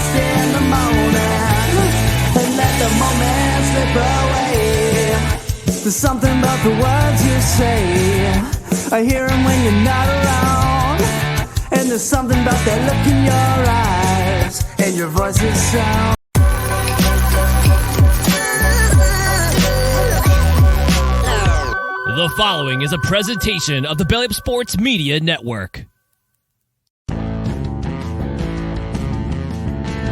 lost in the moment and let the moment slip away. There's something about the words you say, I hear them when you're not around. And there's something about that look in your eyes and your voice's sound. The following is a presentation of the Belly Up Sports Media Network.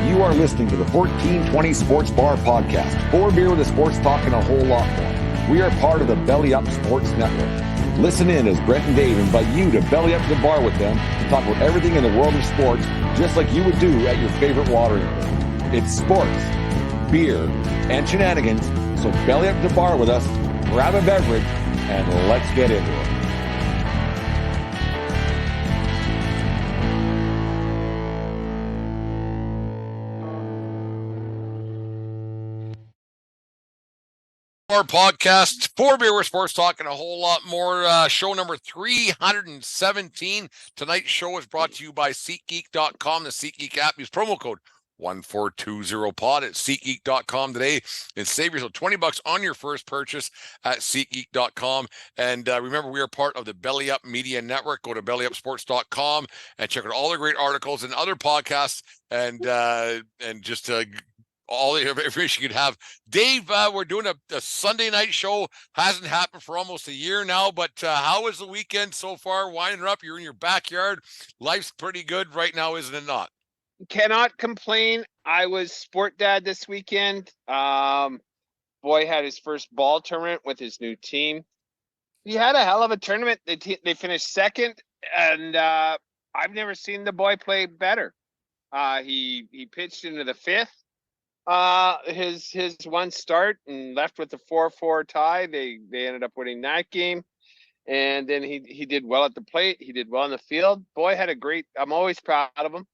You are listening to the 1420 Sports Bar Podcast. 4 beer with a sports talk and a whole lot more. We are part of the Belly Up Sports Network. Listen in as Brent and Dave invite you to belly up to the bar with them to talk about everything in the world of sports, just like you would do at your favorite watering hole. It's sports, beer, and shenanigans, so belly up to the bar with us, grab a beverage, and let's get into it. Our podcast, 4 beer with sports talk and a whole lot more. Show number 317. Tonight's show is brought to you by SeatGeek.com, the SeatGeek app. Use promo code 1420pod at SeatGeek.com today and save yourself $20 on your first purchase at SeatGeek.com. And remember, we are part of the Belly Up Media Network. Go to bellyupsports.com and check out all the great articles and other podcasts and just all the information you could have. Dave, we're doing a Sunday night show. Hasn't happened for almost a year now, but how was the weekend so far? Winding up, you're in your backyard. Life's pretty good right now, isn't it not? Cannot complain. I was sport dad this weekend. Boy had his first ball tournament with his new team. He had a hell of a tournament. They finished second, and I've never seen the boy play better. He pitched into the fifth. His one start and left with the 4-4 tie. They ended up winning that game. And then he did well at the plate. He did well in the field. Boy had a great, I'm always proud of him.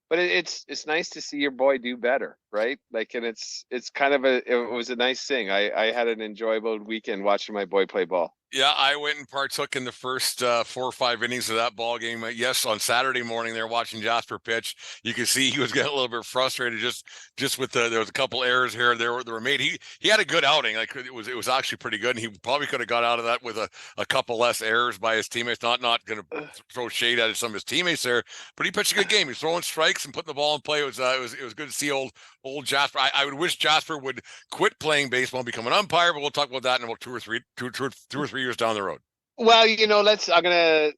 But it's nice to see your boy do better, right? Like, and it's kind of it was a nice thing. I had an enjoyable weekend watching my boy play ball. Yeah, I went and partook in the first 4 or 5 innings of that ball game. Yes, on Saturday morning, they were watching Jasper pitch. You could see he was getting a little bit frustrated just with there was a couple errors here they were made. He had a good outing. Like it was actually pretty good, and he probably could have got out of that with a couple less errors by his teammates. Not going to throw shade at some of his teammates there, but he pitched a good game. He's throwing strikes and putting the ball in play. It was good to see old Jasper. I would wish Jasper would quit playing baseball and become an umpire, but we'll talk about that in about 2 or 3 years down the road. Well, I'm gonna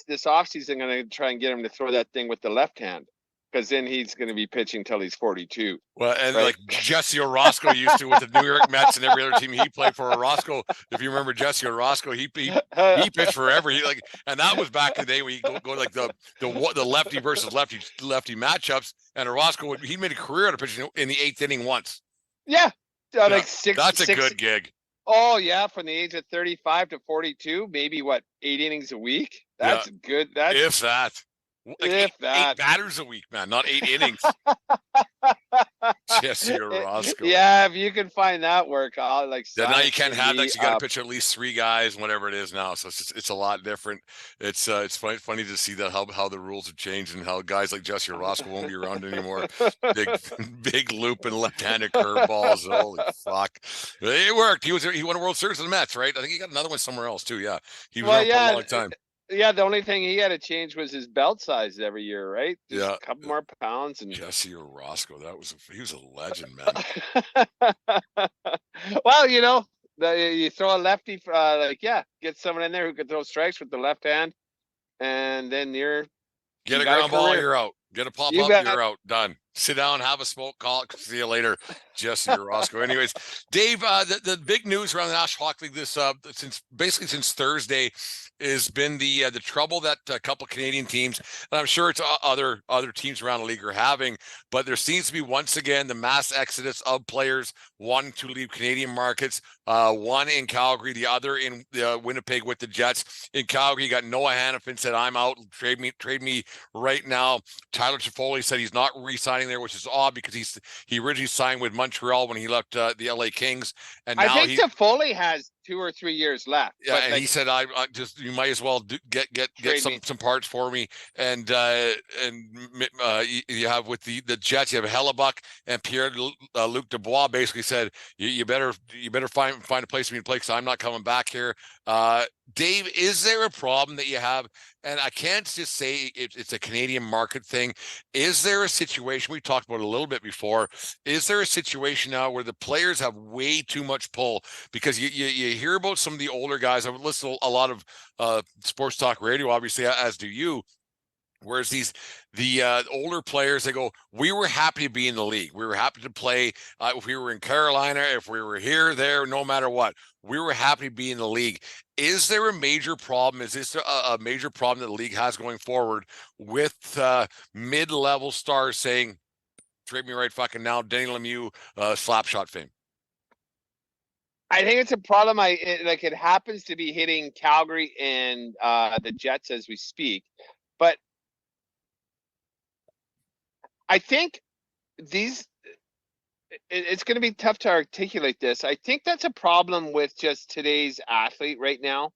this offseason, I'm gonna try and get him to throw that thing with the left hand, because then he's gonna be pitching till he's 42. Well, and right? Like Jesse Orozco used to with the New York Mets and every other team he played for. Orozco, if you remember Jesse Orozco, he pitched forever. And that was back in the day when you go like the lefty versus lefty matchups. And Orozco he made a career out of pitching in the 8th inning once. Yeah, like that's a good gig. Oh yeah, from the age of 35 to 42, maybe 8 innings a week. That's good. That's if that. Like eight batters a week, man, not 8 innings. Jesse Orozco. Yeah, if you can find that work, I'll like. Yeah, now you can't have that. You got to pitch at least 3 guys, whatever it is now. So it's a lot different. It's funny to see that how the rules have changed and how guys like Jesse Orozco won't be around anymore. Big loop and left-handed curveballs. Holy fuck! It worked. He won a World Series with the Mets, right? I think he got another one somewhere else too. Yeah, he was around for a long time. Yeah, the only thing he had to change was his belt size every year, right? Just a couple more pounds. And Jesse Orozco, he was a legend, man. Well, you throw a lefty, get someone in there who can throw strikes with the left hand, and then get a ground ball, you're out. Get a pop up, you're out. Done. Sit down, have a smoke, call it. See you later, Jesse Orozco. Anyways, Dave, the big news around the National Hockey League since Thursday has been the trouble that a couple Canadian teams, and I'm sure it's other teams around the league are having, but there seems to be once again the mass exodus of players wanting to leave Canadian markets. One in Calgary, the other in Winnipeg with the Jets. In Calgary, you got Noah Hannafin said, "I'm out. Trade me right now." Tyler Toffoli said he's not re-signing there, which is odd because he originally signed with Montreal when he left the LA Kings, and now I think Toffoli has 2 or 3 years left. Yeah, but and like, he said, "I just you might as well get Trade me. some parts for me." And you have with the Jets, you have Hellebuck and Pierre Luc Dubois basically said, "You better find a place for me to play because I'm not coming back here." Dave, is there a problem that you have? And I can't just say it's a Canadian market thing. Is there a situation, we talked about it a little bit before, is there a situation now where the players have way too much pull? Because you hear about some of the older guys. I've listened to a lot of sports talk radio, obviously, as do you. Whereas the older players, they go, we were happy to be in the league. We were happy to play. If we were in Carolina, if we were here, there, no matter what, we were happy to be in the league. Is there a major problem? Is this a major problem that the league has going forward with mid-level stars saying, trade me right fucking now, Denny Lemieux, Slapshot fame? I think it's a problem. It happens to be hitting Calgary and the Jets as we speak, but I think it's going to be tough to articulate this. I think that's a problem with just today's athlete right now.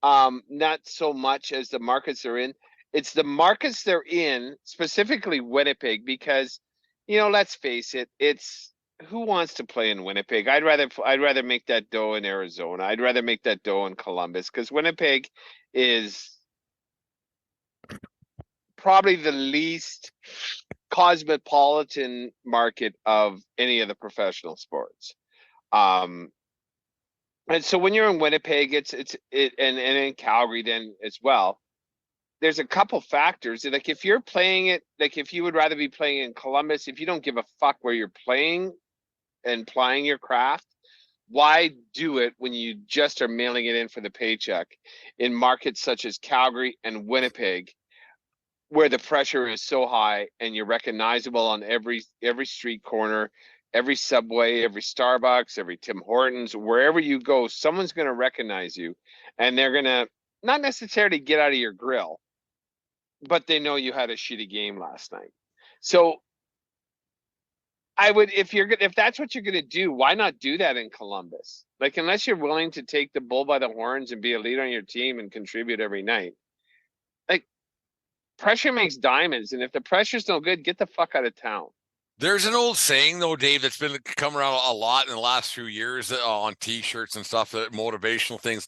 Not so much as the markets they're in. It's the markets they're in, specifically Winnipeg, because, let's face it, it's who wants to play in Winnipeg? I'd rather make that dough in Arizona. I'd rather make that dough in Columbus, because Winnipeg is probably the least cosmopolitan market of any of the professional sports. And so when you're in Winnipeg, and in Calgary then as well, there's a couple factors. Like if you're playing it, like if you would rather be playing in Columbus, if you don't give a fuck where you're playing and plying your craft, why do it when you just are mailing it in for the paycheck in markets such as Calgary and Winnipeg, where the pressure is so high and you're recognizable on every street corner, every Subway, every Starbucks, every Tim Hortons, wherever you go, someone's going to recognize you, and they're going to not necessarily get out of your grill, but they know you had a shitty game last night. So I would, if that's what you're going to do, why not do that in Columbus? Like, unless you're willing to take the bull by the horns and be a leader on your team and contribute every night, like, pressure makes diamonds, and if the pressure's no good, get the fuck out of town. There's an old saying, though, Dave, that's been coming around a lot in the last few years on T-shirts and stuff, that motivational things.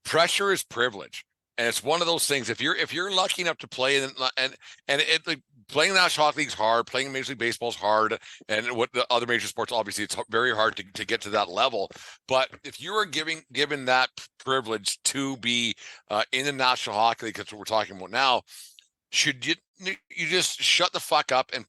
Pressure is privilege, and it's one of those things. If you're lucky enough to play, and it like, playing the National Hockey League's hard, playing Major League Baseball's hard, and what the other major sports, obviously, it's very hard to get to that level. But if you are given that privilege to be in the National Hockey League, that's what we're talking about now, should you just shut the fuck up and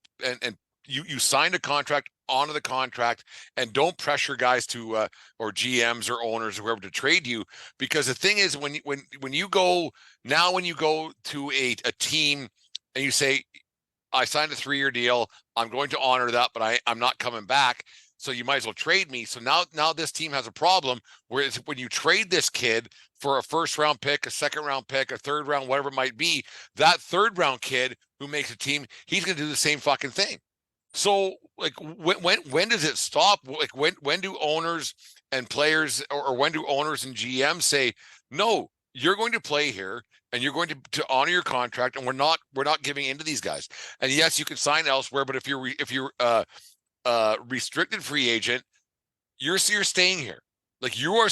you signed a contract, honor the contract, and don't pressure guys to or GMs or owners or whoever to trade you? Because the thing is, when you go to a team and you say, I signed a 3-year deal, I'm going to honor that, but I'm not coming back, so you might as well trade me. So now this team has a problem where when you trade this kid for a first-round pick, a second-round pick, a third-round, whatever it might be, that third-round kid who makes a team, he's going to do the same fucking thing. So, like, when does it stop? Like, when do owners and players, or when do owners and GMs say, no, you're going to play here and you're going to honor your contract, and we're not giving in to these guys? And yes, you can sign elsewhere, but if you're restricted free agent, you're staying here. Like, you're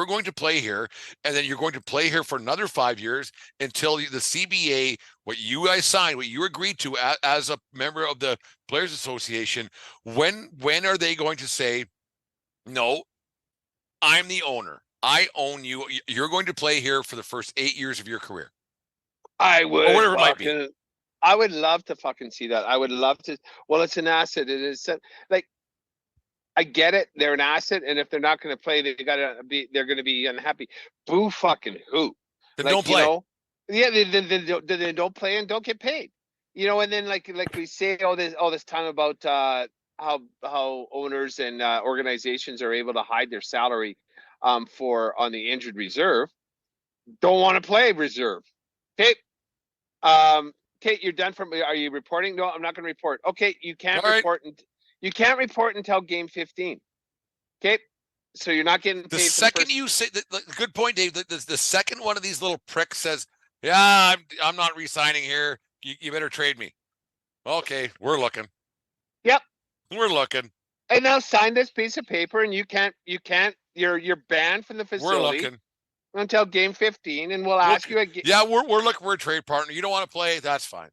going to play here, and then you're going to play here for another 5 years until the CBA, what you guys signed, what you agreed to as a member of the Players Association, when are they going to say, no, I'm the owner, I own you, you're going to play here for the first 8 years of your career? I would, or whatever it might be. I would love to fucking see that. I would love to. Well, it's an asset. It is like, I get it. They're an asset, and if they're not going to play, they're going to be unhappy. Boo fucking who? Then don't play. Yeah, they don't play and don't get paid. And then like we say all this time about how owners and organizations are able to hide their salary on the injured reserve. Don't want to play reserve. Okay. Kate, you're done are you reporting? No, I'm not going to report. Okay, you can't report. You can't report until game 15. Okay, So you're not getting paid. The second you say, good point, Dave. The second one of these little pricks says, "Yeah, I'm not re-signing here. You better trade me." Okay, we're looking. Yep, we're looking. And now sign this piece of paper, and you can't. You're banned from the facility. We're looking until game 15, and we'll ask you again. Yeah, we're looking for a trade partner. You don't want to play? That's fine.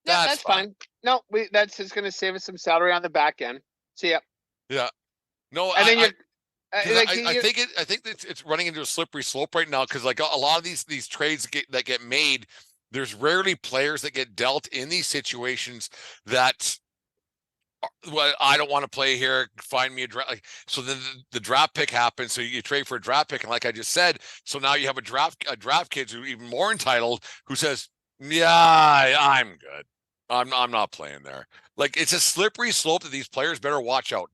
Yeah, that's fine. No, that's just going to save us some salary on the back end. See ya. Yeah. No, and then I think it's running into a slippery slope right now because like a lot of these trades that get made, there's rarely players that get dealt in these situations that. Well, I don't want to play here. Find me a draft. So then the draft pick happens. So you trade for a draft pick, and like I just said, so now you have a draft kids who are even more entitled who says, "Yeah, I'm good. I'm not playing there." Like it's a slippery slope that these players better watch out.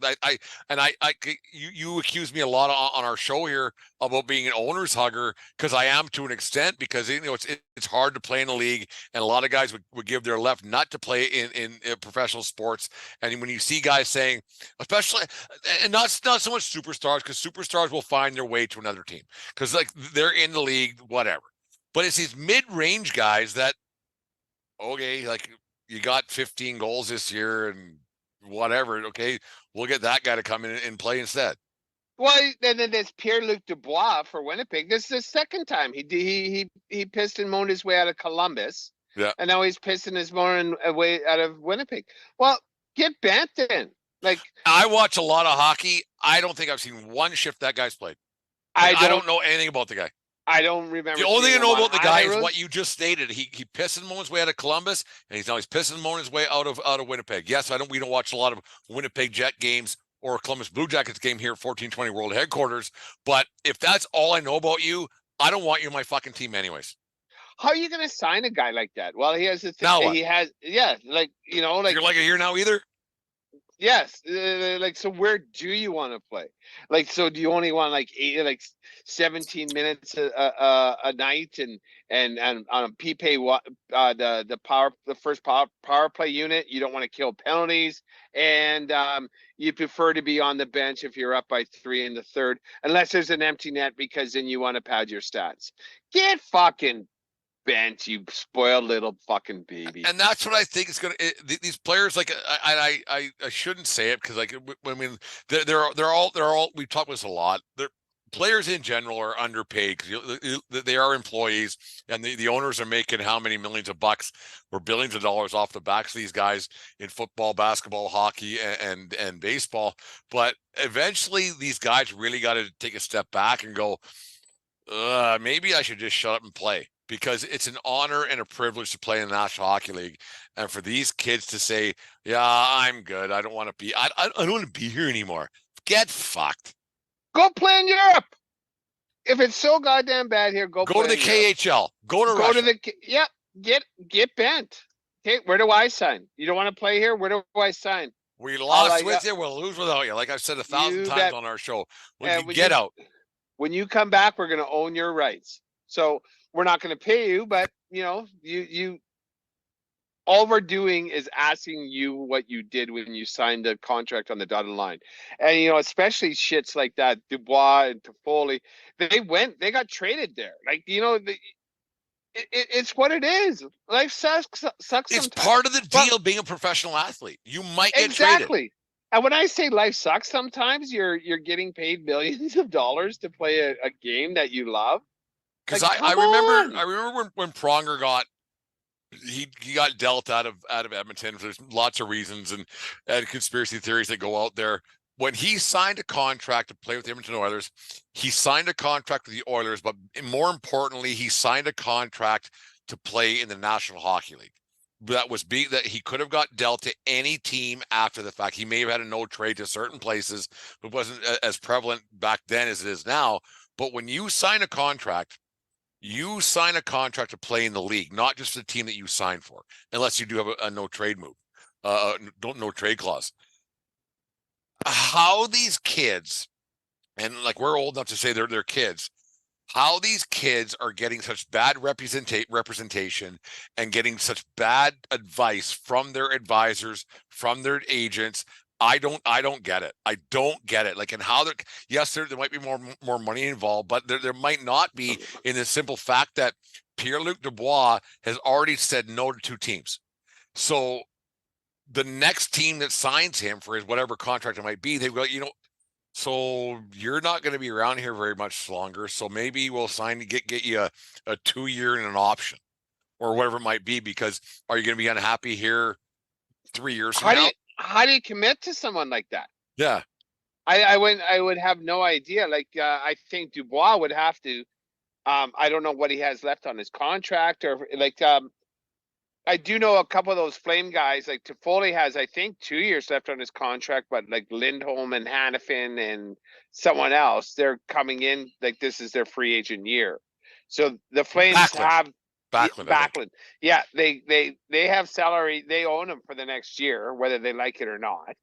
You accuse me a lot on our show here about being an owner's hugger because I am to an extent because it's hard to play in the league and a lot of guys would give their left nut to play in professional sports. And when you see guys saying, especially and not so much superstars because superstars will find their way to another team because like they're in the league, whatever. But it's these mid-range guys that okay, like. You got 15 goals this year and whatever. Okay, we'll get that guy to come in and play instead. Well, then there's Pierre-Luc Dubois for Winnipeg. This is the second time he pissed and moaned his way out of Columbus. Yeah, and now he's pissing his moaning way out of Winnipeg. Well, get bent in. Like I watch a lot of hockey. I don't think I've seen one shift that guy's played. I don't know anything about the guy. I don't remember. The only thing I know about the guy is what you just stated. He pissed and moaned his way out of Columbus, and he's pissing and moaning his way out of Winnipeg. Yes, we don't watch a lot of Winnipeg Jet games or Columbus Blue Jackets game here at 1420 World Headquarters. But if that's all I know about you, I don't want you on my fucking team anyways. How are you going to sign a guy like that? Well, he has the thing. Now what? He has, yeah, like you're like a year now either. Yes, like so. Where do you want to play? Like, so do you only want like 17 minutes a night and on PPay the first power play unit? You don't want to kill penalties, and you prefer to be on the bench if you're up by 3 in the third, unless there's an empty net because then you want to pad your stats. Get fucking bent, you spoiled little fucking baby. And that's what I think is going to these players like I shouldn't say it because like I mean they're all we've talked about this a lot. They're players in general are underpaid because they are employees and the owners are making how many millions of bucks or billions of dollars off the backs of these guys in football, basketball, hockey, and baseball. But eventually these guys really got to take a step back and go, maybe I should just shut up and play. Because it's an honor and a privilege to play in the National Hockey League, and for these kids to say, "Yeah, I'm good. I don't want to be. I don't want to be here anymore." Get fucked. Go play in Europe. If it's so goddamn bad here, go to the KHL. Go to Russia. Get bent. Okay, where do I sign? You don't want to play here? Where do I sign? We lost with you. We'll lose without you. Like I've said 1,000 times on our show. Get out. When you come back, we're going to own your rights. So. We're not going to pay you, but you all we're doing is asking you what you did when you signed the contract on the dotted line. And, especially shits like that, Dubois and Toffoli, they got traded there. Like, it's what it is. Life sucks it's sometimes. Part of the deal being a professional athlete. You might get traded. And when I say life sucks sometimes, you're getting paid millions of dollars to play a game that you love. Because I remember when Pronger got he got dealt out of Edmonton. There's lots of reasons and conspiracy theories that go out there. When he signed a contract to play with the Edmonton Oilers, he signed a contract with the Oilers, but more importantly, he signed a contract to play in the National Hockey League. That he could have got dealt to any team after the fact. He may have had a no trade to certain places, but wasn't as prevalent back then as it is now. But when you sign a contract, you sign a contract to play in the league, not just the team that you sign for, unless you do have a no trade move, no trade clause. How these kids, and like we're old enough to say they're kids, how these kids are getting such bad representation and getting such bad advice from their advisors, from their agents. I don't get it. I don't get it. Like, and how yes, there might be more money involved, but there might not be, in the simple fact that Pierre-Luc Dubois has already said no to 2 teams. So the next team that signs him for his whatever contract it might be, they've got, so you're not going to be around here very much longer. So maybe we'll get you a 2-year and an option or whatever it might be, because are you going to be unhappy here 3 years from now? How do you commit to someone like that? Yeah. I would have no idea. Like, I think Dubois would have to, I don't know what he has left on his contract, or like, I do know a couple of those Flame guys, like Toffoli has, I think, 2 years left on his contract, but like Lindholm and Hanifin and someone else, they're coming in, like this is their free agent year. So the Flames have Backlund. Yeah, they have salary, they own him for the next year, whether they like it or not.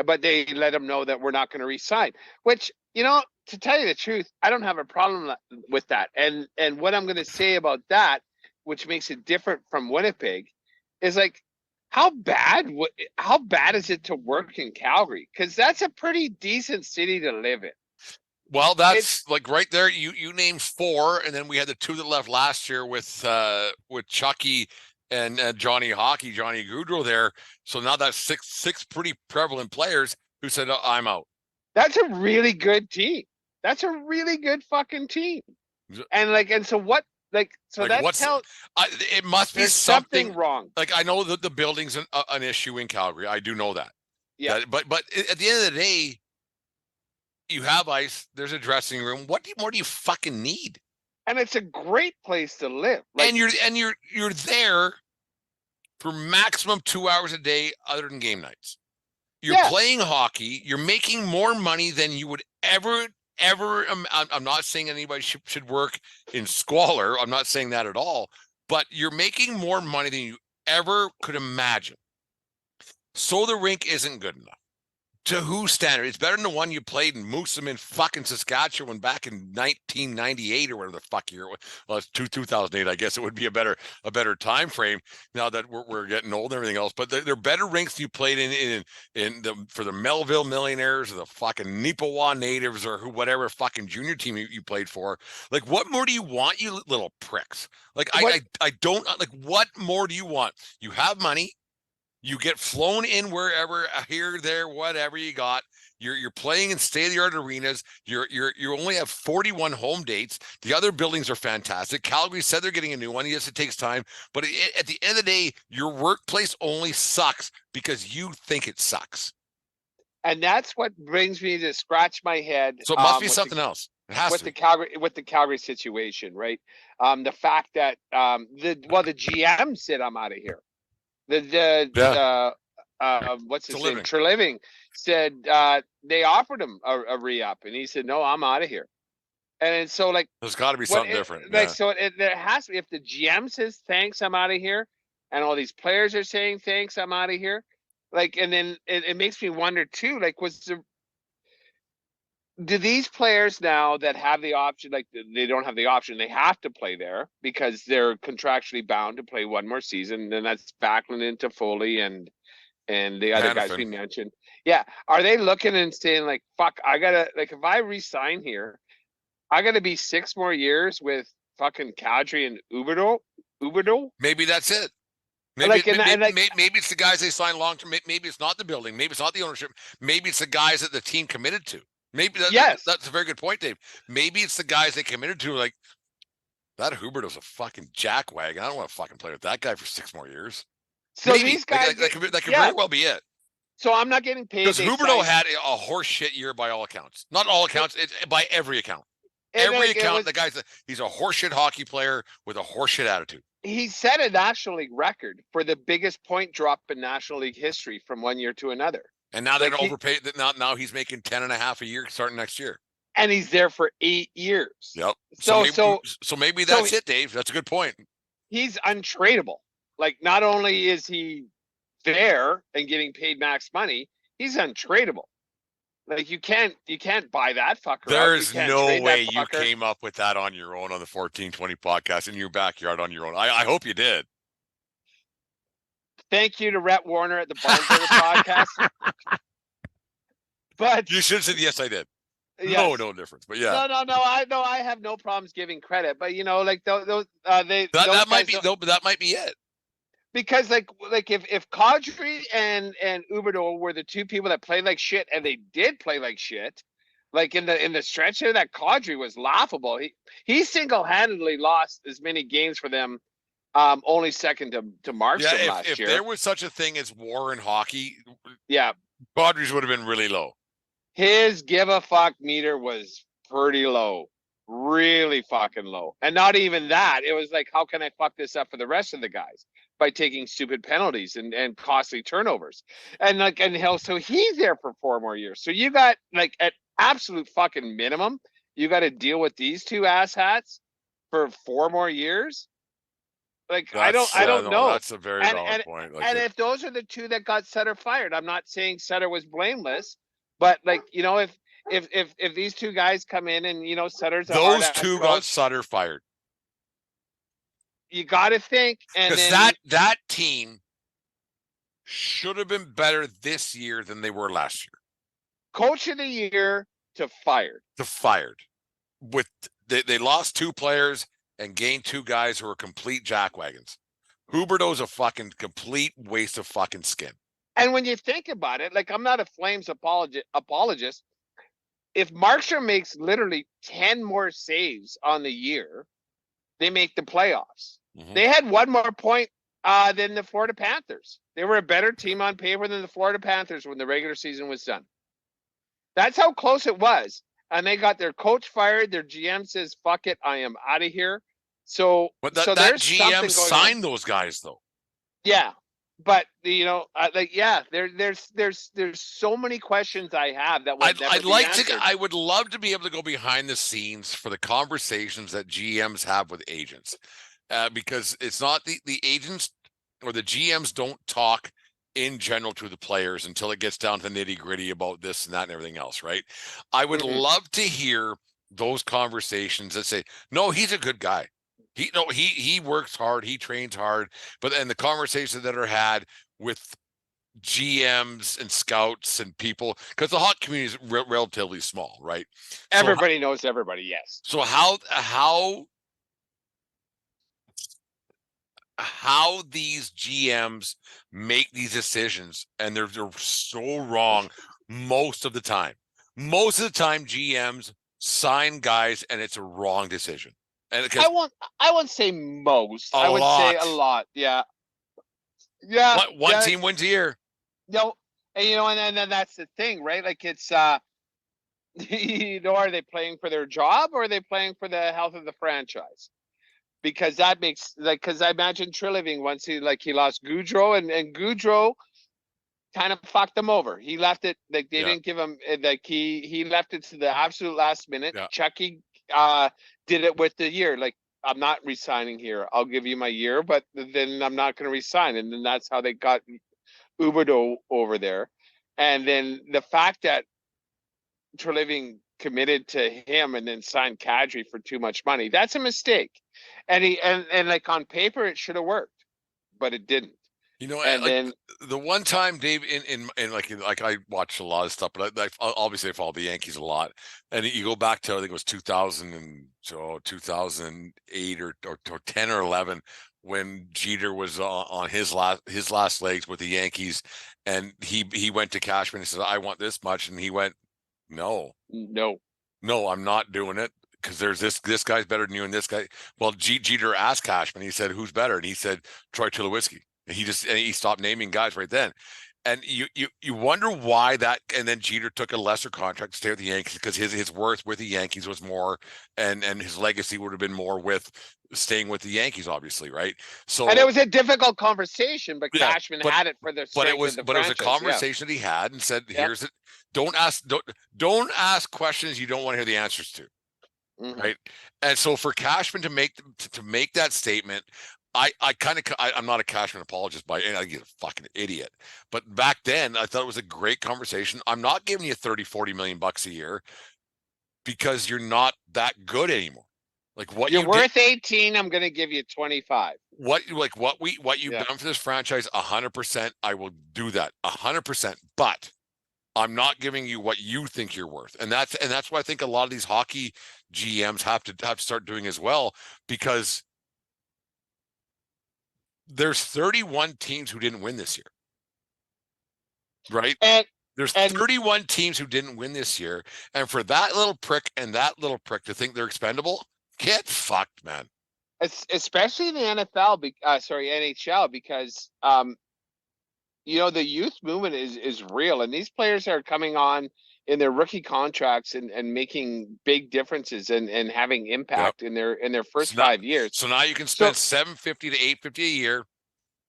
But they let them know that we're not going to re-sign, which, to tell you the truth, I don't have a problem with that. And what I'm going to say about that, which makes it different from Winnipeg, is like, how bad is it to work in Calgary? Because that's a pretty decent city to live in. Well, that's like right there. You named 4, and then we had the 2 that left last year with Chucky and Johnny Gaudreau there. So now that's six pretty prevalent players who said, oh, I'm out. That's a really good team. That's a really good fucking team. And so what? Like, so like, it must be something wrong. Like, I know that the building's an issue in Calgary. I do know that. Yeah. But at the end of the day, you have ice. There's a dressing room. What more do you fucking need? And it's a great place to live. Like, and you're there for maximum 2 hours a day, other than game nights. You're playing hockey. You're making more money than you would ever. I'm not saying anybody should work in squalor. I'm not saying that at all. But you're making more money than you ever could imagine. So the rink isn't good enough. To whose standard? It's better than the one you played in Moosomin in fucking Saskatchewan back in 1998 or whatever the fuck year it was. Well, it's 2008. I guess it would be a better time frame now that we're getting old and everything else. But they're better rinks you played for the Melville Millionaires or the fucking Neepawa Natives or whatever fucking junior team you played for. Like, what more do you want, you little pricks? Like, I don't like. What more do you want? You have money. You get flown in wherever, here, there, whatever you got. You're playing in state-of-the-art arenas. You only have 41 home dates. The other buildings are fantastic. Calgary said they're getting a new one. Yes, it takes time, but at the end of the day, your workplace only sucks because you think it sucks. And that's what brings me to scratch my head. So it must be something else. It has to be. With the Calgary situation, right? The fact that the GM said, I'm out of here. What's his name? Treliving said they offered him a re-up, and he said, "No, I'm out of here." And so, like, there's got to be something different. Like, so there has to be. If the GM says thanks, I'm out of here, and all these players are saying thanks, I'm out of here. Like, and then it makes me wonder too. Like, do these players now that have the option, like they don't have the option, they have to play there because they're contractually bound to play one more season, and that's Backlund and Toffoli and the other guys we mentioned. Yeah. Are they looking and saying like, fuck, I gotta, like, if I resign here, I gotta be 6 more years with fucking Kadri and Huberdeau? Maybe that's it. Maybe, maybe it's the guys they signed long term. Maybe it's not the building. Maybe it's not the ownership. Maybe it's the guys that the team committed to. Maybe that's a very good point, Dave. Maybe it's the guys they committed to, like, that Huberdeau's a fucking jackwagon. I don't want to fucking play with that guy for 6 more years. So maybe. These guys, that could very well be it. So I'm not getting paid. Because Huberdeau had a horse shit year by all accounts. Not all accounts, by every account. Every account, he's a horseshit hockey player with a horseshit attitude. He set a National League record for the biggest point drop in National League history from one year to another. And now they're going to overpay. Now he's making 10.5 a year starting next year. And he's there for 8 years. Yep. So maybe that's it, Dave. That's a good point. He's untradeable. Like, not only is he there and getting paid max money, he's untradeable. Like, you can't buy that fucker. There's no way you came up with that on your own on the 1420 podcast in your backyard on your own. I hope you did. Thank you to Rhett Warner at the Barnstormer podcast. But You should have said yes, I did. yes. No difference. But yeah, I have no problems giving credit, but like those that might be but that might be it. Because like if Kadri and Huberdeau were the two people that played like shit, and they did play like shit, like in the stretch here, that Kadri was laughable. He single-handedly lost as many games for them, only second to Markstrom last year. If there was such a thing as war in hockey, yeah, Kadri's would have been really low. His give a fuck meter was pretty low, really fucking low. And not even that. It was like, how can I fuck this up for the rest of the guys by taking stupid penalties and costly turnovers? And so he's there for 4 more years. So you got like at absolute fucking minimum, you got to deal with these two asshats for 4 more years. Like, I don't know. That's a very valid point. Like, and if those are the two that got Sutter fired, I'm not saying Sutter was blameless. But like, if these two guys come in and Sutter's those two got Sutter fired, you got to think, and because that team should have been better this year than they were last year. Coach of the year to fired. With they lost 2 players and gained 2 guys who are complete jackwagons. Huberdeau's a fucking complete waste of fucking skin. And when you think about it, like, I'm not a Flames apologist. If Markstrom makes literally 10 more saves on the year, they make the playoffs. Mm-hmm. They had 1 more point than the Florida Panthers. They were a better team on paper than the Florida Panthers when the regular season was done. That's how close it was. And they got their coach fired. Their GM says, fuck it, I am out of here. So, but that GM signed those guys, though. Yeah. But there's so many questions I have that I would love to be able to go behind the scenes for the conversations that GMs have with agents, because it's not the agents or the GMs don't talk in general to the players until it gets down to the nitty gritty about this and that and everything else, right? I would love to hear those conversations that say, no, he's a good guy. He works hard, he trains hard, but then the conversations that are had with GMs and scouts and people, because the hockey community is relatively small, right? Everybody knows everybody, yes. So how these GMs make these decisions, and they're so wrong most of the time. Most of the time, GMs sign guys, and it's a wrong decision. And I won't say most. I would say a lot. Yeah. Yeah. One team wins a year. No, and then that's the thing, right? Like, it's are they playing for their job, or are they playing for the health of the franchise? Because that makes, because I imagine Treliving, once he lost Gaudreau, and Gaudreau kind of fucked them over. He left it, like, they didn't give him, like, he left it to the absolute last minute. Yeah. Chucky did it with the year. Like, I'm not resigning here. I'll give you my year, but then I'm not going to resign. And then that's how they got Huberdeau over there. And then the fact that Treliving committed to him and then signed Kadri for too much money, that's a mistake. And and like, on paper it should have worked, but it didn't. And then the one time, Dave, in like I watched a lot of stuff, but obviously I follow the Yankees a lot. And you go back to, I think it was 2008 or 10 or 11, when Jeter was on his last legs with the Yankees, and he went to Cashman and said, I want this much, and he went, no, I'm not doing it, because there's this guy's better than you and this guy. Well, Jeter asked Cashman, he said, who's better? And he said, Troy Tulowitzki. And he stopped naming guys right then. And you wonder why that. And then Jeter took a lesser contract to stay with the Yankees, because his worth with the Yankees was more, and his legacy would have been more with staying with the Yankees, obviously, right? So, and it was a difficult conversation, but Cashman had it for the but it was a conversation that he had, and said, here's it. Don't ask questions you don't want to hear the answers to. Mm-hmm. Right. And so for Cashman to make that statement, I'm not a Cashman apologist by any, he's a fucking idiot. But back then I thought it was a great conversation. I'm not giving you $30-40 million a year because you're not that good anymore. Like, what you're worth 18, I'm going to give you 25. What you've done for this franchise, 100%, I will do that 100%. But I'm not giving you what you think you're worth. And that's what I think a lot of these hockey GMs have to start doing as well, because there's 31 teams who didn't win this year. Right? There's 31 teams who didn't win this year. And for that little prick and that little prick to think they're expendable, get fucked, man. Especially in the NHL, because the youth movement is real, and these players are coming on in their rookie contracts and making big differences and having impact in their first 5 years. So now you can spend $750 to $850 a year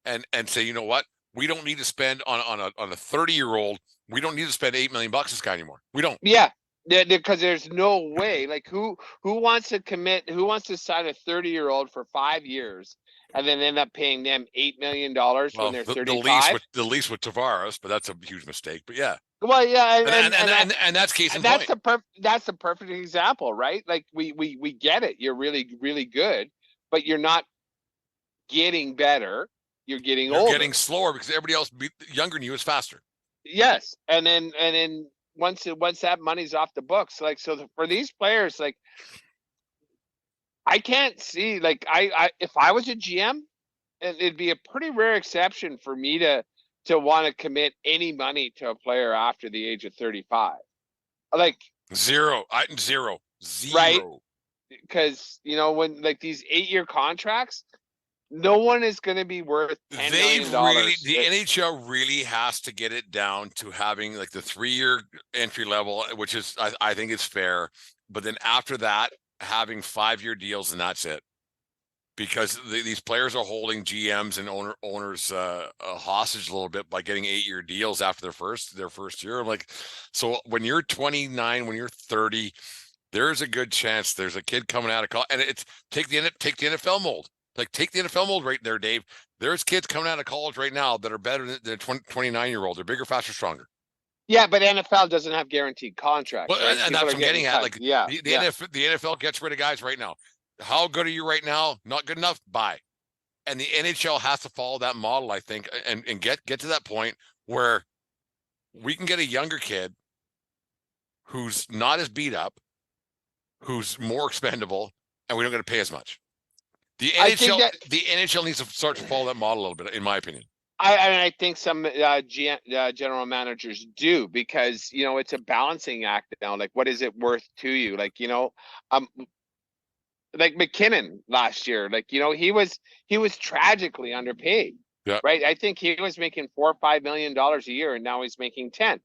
and say, you know what? We don't need to spend on a 30-year-old. We don't need to spend $8 million this guy anymore. We don't. Yeah. Because there's no way, like who wants to commit, who wants to sign a 30-year-old for 5 years and then end up paying them $8 million when they're 35? The lease with Tavares, but that's a huge mistake. But yeah. Well, yeah, and that's case in point. That's a perfect example, right? Like we get it. You're really, really good, but you're not getting better. You're getting older. You're getting slower because everybody else younger than you is faster. Yes, and then once that money's off the books, like, so for these players, like, I can't see, like, I if I was a GM, it'd be a pretty rare exception for me to want to commit any money to a player after the age of 35. Like zero. Right? Because when like these 8-year contracts, no one is going to be worth $10 million. The NHL really has to get it down to having like the 3-year entry level, which is I think it's fair. But then after that, having 5-year deals, and that's it. Because these players are holding GMs and owners hostage a little bit by getting 8-year deals after their first year. I'm like, so when you're 29, when you're 30, there's a good chance there's a kid coming out of college, and it's take the NFL mold. Like, take the NFL mold right there, Dave. There's kids coming out of college right now that are better than the 29-year-old. They're bigger, faster, stronger. Yeah, but NFL doesn't have guaranteed contracts. Well, right? And that's what I'm getting at. Like, the NFL gets rid of guys right now. How good are you right now? Not good enough? Bye. And the NHL has to follow that model, I think, and get to that point where we can get a younger kid who's not as beat up, who's more expendable, and we don't got to pay as much. The NHL needs to start to follow that model a little bit, in my opinion. I think some general managers do, because it's a balancing act now. Like, what is it worth to you? Like, like McKinnon last year, like, he was tragically underpaid. Yeah. Right. I think he was making $4 or $5 million a year, and now he's making 10,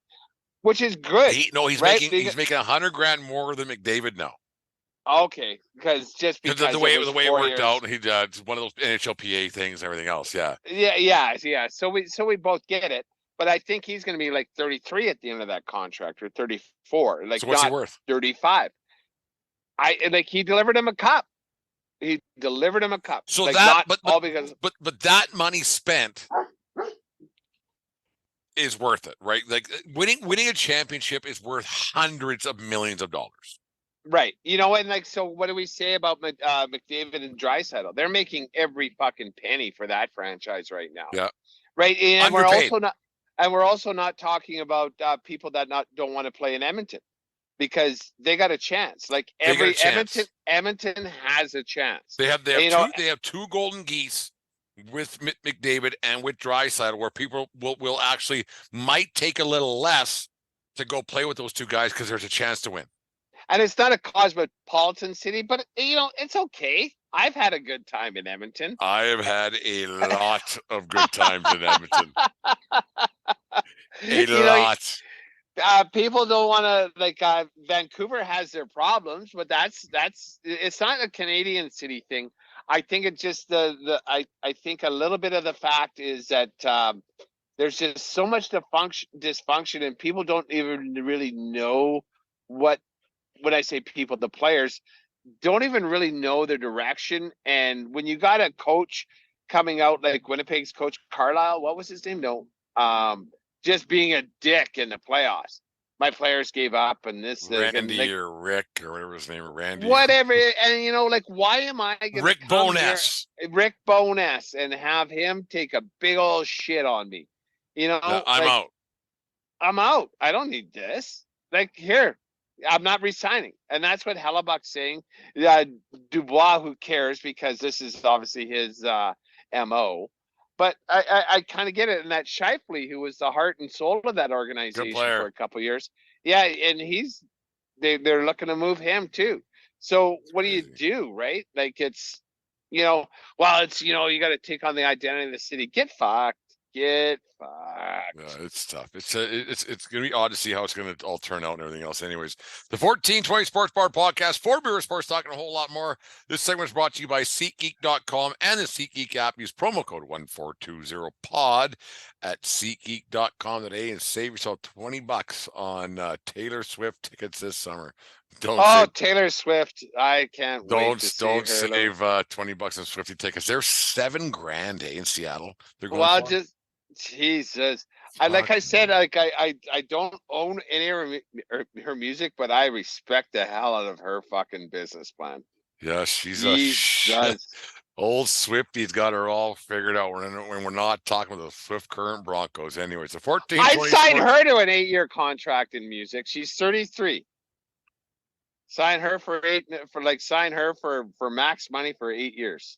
which is good. He's making $100,000 more than McDavid now. Okay, because the way it worked out, it's one of those NHLPA things, and everything else. Yeah. So we both get it, but I think he's going to be like 33 at the end of that contract, or 34. Like, so what's he worth? 35. He delivered him a cup. So like, but that money spent is worth it, right? Like, winning a championship is worth hundreds of millions of dollars. Right. And like, so what do we say about McDavid and Draisaitl? They're making every fucking penny for that franchise right now. Yeah. Right. And we're also not talking about people that don't want to play in Edmonton, because they got a chance. Like, Edmonton has a chance. They have two golden geese with McDavid and with Draisaitl, where people will actually might take a little less to go play with those two guys because there's a chance to win. And it's not a cosmopolitan city, but it's okay. I've had a good time in Edmonton. I have had a lot of good times in Edmonton. Lot. People don't want to, like, Vancouver has their problems, but it's not a Canadian city thing. I think it's just I think a little bit of the fact is that there's just so much dysfunction, and people don't even really know what. When I say people, the players don't even really know their direction. And when you got a coach coming out like Winnipeg's coach Carlisle, what was his name? No, just being a dick in the playoffs. My players gave up, and Randy or Rick or whatever his name, Randy. Whatever, and like, why am I going to Rick Bowness and have him take a big old shit on me? I'm out. I'm out. I don't need this. Like, here, I'm not resigning. And that's what Hellebuck's saying. Dubois, who cares, because this is obviously his MO. But I kind of get it. And that Scheifele, who was the heart and soul of that organization for a couple of years. Yeah, and they're looking to move him too. So what do you do, right? Like, it's, you know, you got to take on the identity of the city. Get fucked. Get fucked. Yeah, it's tough. It's going to be odd to see how it's going to all turn out and everything else. Anyways, the 1420 Sports Bar Podcast, For Beer with Sports, talking a whole lot more. This segment is brought to you by SeatGeek.com and the SeatGeek app. Use promo code 1420POD at SeatGeek.com today and save yourself $20 on Taylor Swift tickets this summer. Taylor Swift! I can't wait to see her. Don't save $20 on Swifty tickets. They're $7,000 in Seattle. They're going just Jesus. I said, I don't own any of her music, but I respect the hell out of her fucking business plan. Yeah, she's old Swifty's got her all figured out. We're not talking about the Swift Current Broncos. Anyways, the 14. I signed her to an 8-year contract in music. She's 33. Sign her for max money for 8 years.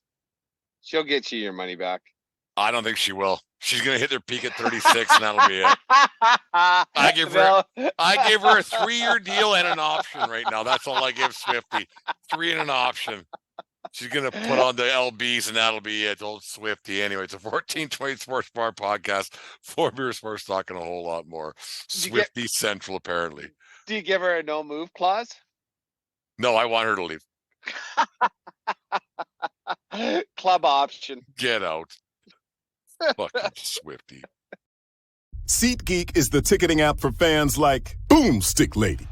She'll get you your money back. I don't think she will. She's gonna hit their peak at 36, and that'll be it. I gave her a 3-year deal and an option right now. That's all I give Swifty. 3 and an option. She's gonna put on the LBs, and that'll be it. Old Swifty. Anyway, it's a 1420 Sports Bar Podcast. For Beer Sports, talking a whole lot more. Swifty Central, apparently. Do you give her a no move clause? No, I want her to leave. Club option. Get out. Fucking Swifty. SeatGeek is the ticketing app for fans like Boomstick Lady.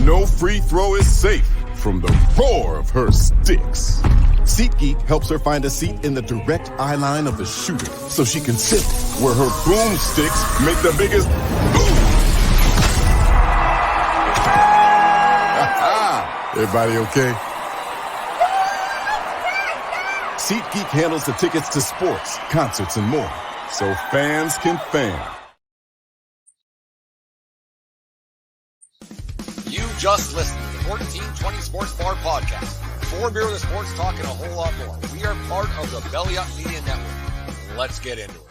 No free throw is safe from the roar of her sticks. SeatGeek helps her find a seat in the direct eye line of the shooter so she can sit where her boomsticks make the biggest boom. Everybody okay? SeatGeek handles the tickets to sports, concerts, and more, so fans can fan. You just listened to the 1420 Sports Bar Podcast. For Beer with the Sports, talking a whole lot more. We are part of the Belly Up Media Network. Let's get into it.